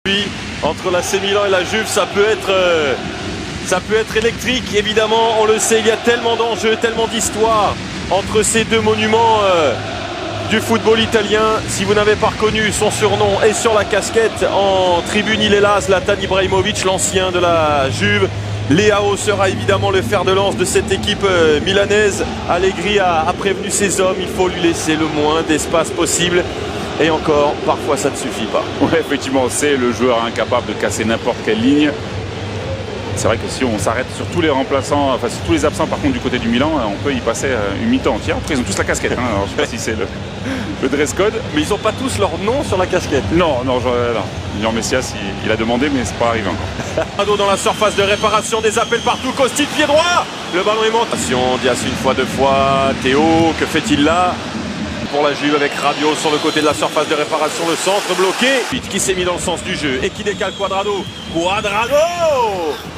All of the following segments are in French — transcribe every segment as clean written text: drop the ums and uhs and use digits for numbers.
Puis, entre l'AC Milan et la Juve, ça peut être électrique, évidemment, on le sait, il y a tellement d'enjeux, tellement d'histoires entre ces deux monuments du football italien. Si vous n'avez pas reconnu son surnom et sur la casquette, en tribune il est là, Zlatan Ibrahimovic, l'ancien de la Juve. Leao sera évidemment le fer de lance de cette équipe milanaise. Allegri a prévenu ses hommes, il faut lui laisser le moins d'espace possible. Et encore, parfois ça ne suffit pas. Ouais, effectivement, c'est le joueur incapable de casser n'importe quelle ligne. C'est vrai que si on s'arrête sur tous les remplaçants, enfin sur tous les absents par contre du côté du Milan, on peut y passer une mi-temps entière. Après ils ont tous la casquette, hein. Alors, je ne sais pas si c'est le dress code. Mais ils n'ont pas tous leur nom sur la casquette. Non. Jean Messias, il a demandé mais c'est pas arrivé encore. Ado dans la surface de réparation, des appels partout, Kostic pied droit. Le ballon est monté. Dias une fois, deux fois, Théo, que fait-il là? Pour la Juve avec Rabiot sur le côté de la surface de réparation, le centre bloqué. Qui s'est mis dans le sens du jeu et qui décale Cuadrado.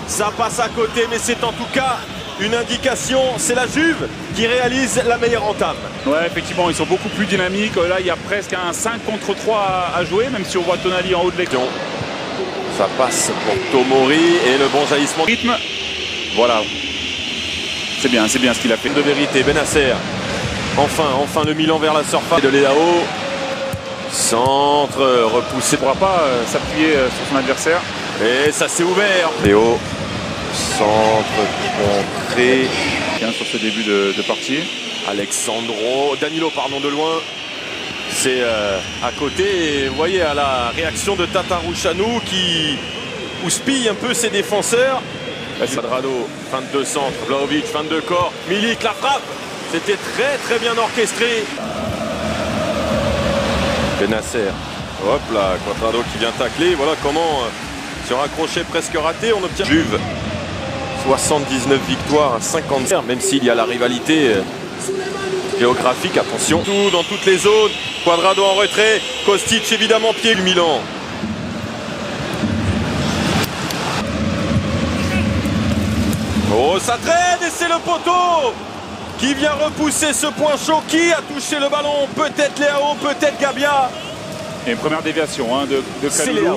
Ça passe à côté, mais c'est en tout cas une indication. C'est la Juve qui réalise la meilleure entame. Ouais, effectivement, ils sont beaucoup plus dynamiques. Là, il y a presque un 5 contre 3 à jouer, même si on voit Tonali en haut de l'écran. Ça passe pour Tomori et le bon jaillissement. Rythme, voilà. C'est bien ce qu'il a fait. De vérité, Bennacer. Enfin le Milan vers la surface de Leao. Centre repoussé. Il ne pourra pas s'appuyer sur son adversaire. Et ça s'est ouvert. Léo. Centre contré. Sur ce début de partie. Danilo, pardon, de loin. C'est à côté. Et vous voyez à la réaction de Tatarusanu qui houspille un peu ses défenseurs. Cuadrado, fin de deux centres. Vlahovic, fin de deux corps. Milik, la frappe. C'était très bien orchestré. Bennacer. Hop là, Cuadrado qui vient tacler. Voilà comment, sur un crochet presque raté, on obtient. Juve, 79 victoires à 50. Même s'il y a la rivalité géographique, attention. Tout dans toutes les zones. Cuadrado en retrait. Kostic évidemment pied du Milan. Oh, ça traîne et c'est le poteau qui vient repousser ce point chaud. Qui a touché le ballon? Peut-être Leao, peut-être Gabia. Et une première déviation de Kalulu.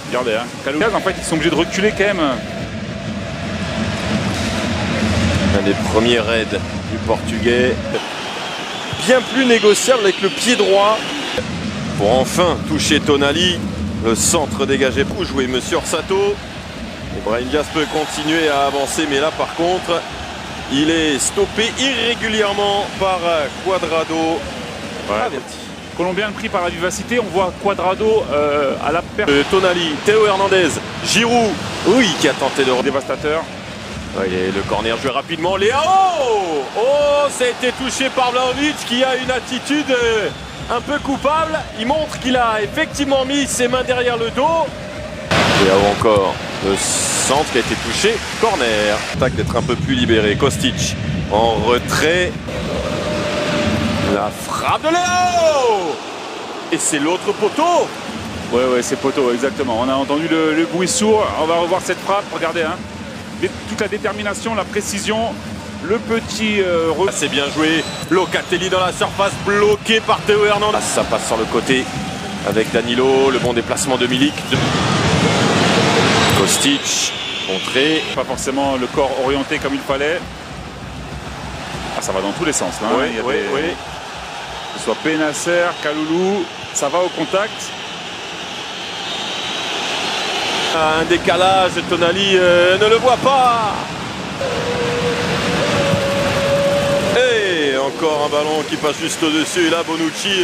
Regardez, Kalulu, en fait, ils sont obligés de reculer quand même. Un des premiers raids du Portugais. Bien plus négociable avec le pied droit. Pour enfin toucher Tonali. Le centre dégagé pour jouer Monsieur Orsato. Brahim Diaz peut continuer à avancer, mais là par contre, il est stoppé irrégulièrement par Cuadrado. Ouais. Colombien pris par la vivacité, on voit Cuadrado à la perte. Tonali, Théo Hernandez, Giroud, oui, qui a tenté de... Dévastateur. Ouais, et le corner joué rapidement, Leao. Oh, ça a été touché par Vlahovic qui a une attitude un peu coupable. Il montre qu'il a effectivement mis ses mains derrière le dos. Leao encore, le centre qui a été touché, corner. Attaque d'être un peu plus libéré, Kostic en retrait. La frappe de Leao. Et c'est l'autre poteau. Ouais, c'est poteau, exactement. On a entendu le bruit sourd. On va revoir cette frappe, regardez. Toute la détermination, la précision, le petit... C'est bien joué. Locatelli dans la surface, bloqué par Théo Hernandez. Ça passe sur le côté avec Danilo, le bon déplacement de Milik. Kostic, contré. Pas forcément le corps orienté comme il fallait. Ah, ça va dans tous les sens. Là, oui. Que ce soit Bennacer, Kalulu, ça va au contact. Un décalage, Tonali ne le voit pas. Et encore un ballon qui passe juste au-dessus. Et là, Bonucci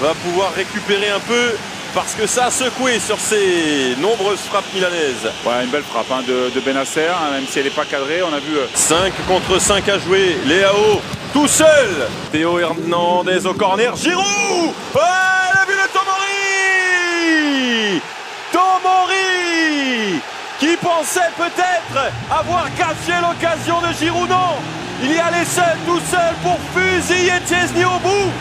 va pouvoir récupérer un peu. Parce que ça a secoué sur ces nombreuses frappes milanaises. Ouais, une belle frappe de Bennacer, même si elle n'est pas cadrée. On a vu 5 contre 5 à jouer. Leao tout seul. Théo Hernandez au corner. Giroud. Le but de Tomori. Tomori qui pensait peut-être avoir caché l'occasion de Giroud. Non, il y allait seul, tout seul pour fusiller Szczesny au bout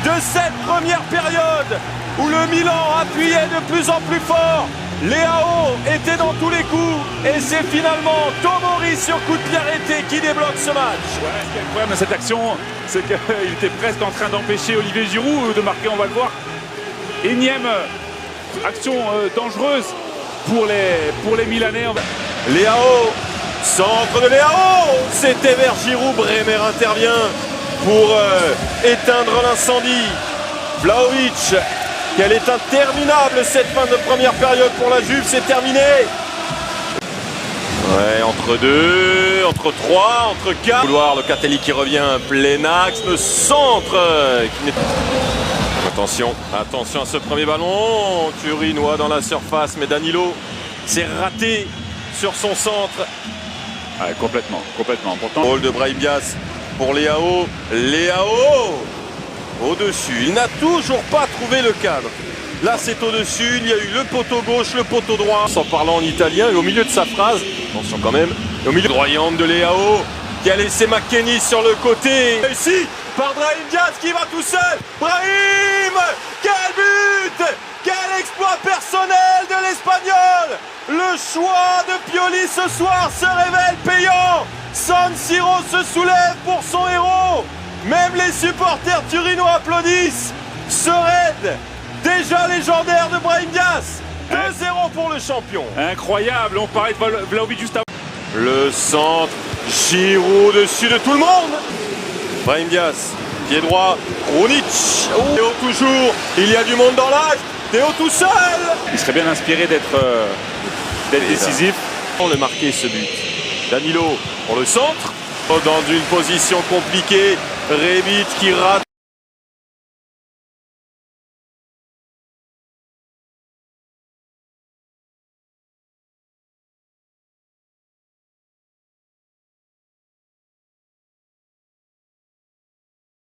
de cette première période où le Milan appuyait de plus en plus fort. Leao était dans tous les coups et c'est finalement Tomori sur coup de pied arrêté qui débloque ce match. Ouais, ce qui est incroyable dans cette action, c'est qu'il était presque en train d'empêcher Olivier Giroud de marquer, on va le voir. Énième action dangereuse pour les Milanais. Leao, centre de Leao, c'était vers Giroud. Bremer intervient pour éteindre l'incendie. Vlahovic, quelle est interminable cette fin de première période pour la Juve, c'est terminé. Ouais, entre deux, entre trois, entre quatre. Couloir, Locatelli qui revient, plein axe, le centre qui n'est pas... Attention, attention à ce premier ballon. Turinois dans la surface, mais Danilo s'est raté sur son centre. Ouais, complètement. Pourtant, Rôle de Brahim Diaz pour Leao. Leao au-dessus. Il n'a toujours pas trouvé le cadre. Là, c'est au-dessus. Il y a eu le poteau gauche, le poteau droit. En parlant en italien, et au milieu de sa phrase, attention quand même, et au milieu droyante de Leao qui a laissé McKennie sur le côté. Réussi par Brahim Diaz qui va tout seul. Brahim, quel but! Quel exploit personnel de l'Espagnol! Le choix de Pioli ce soir se révèle payant. San Siro se soulève pour son héros. Même les supporters turinois applaudissent. Ce raid déjà légendaire de Brahim Diaz. 2-0 pour le champion. incroyable, on parlait de Vlahovic juste avant. Le centre, Giroud dessus de tout le monde. Brahim Diaz, pied droit, Krunic. Théo toujours, il y a du monde dans l'axe. Théo tout seul. Il serait bien inspiré d'être décisif. On a marqué ce but. Danilo pour le centre. Dans une position compliquée. Rebic qui rate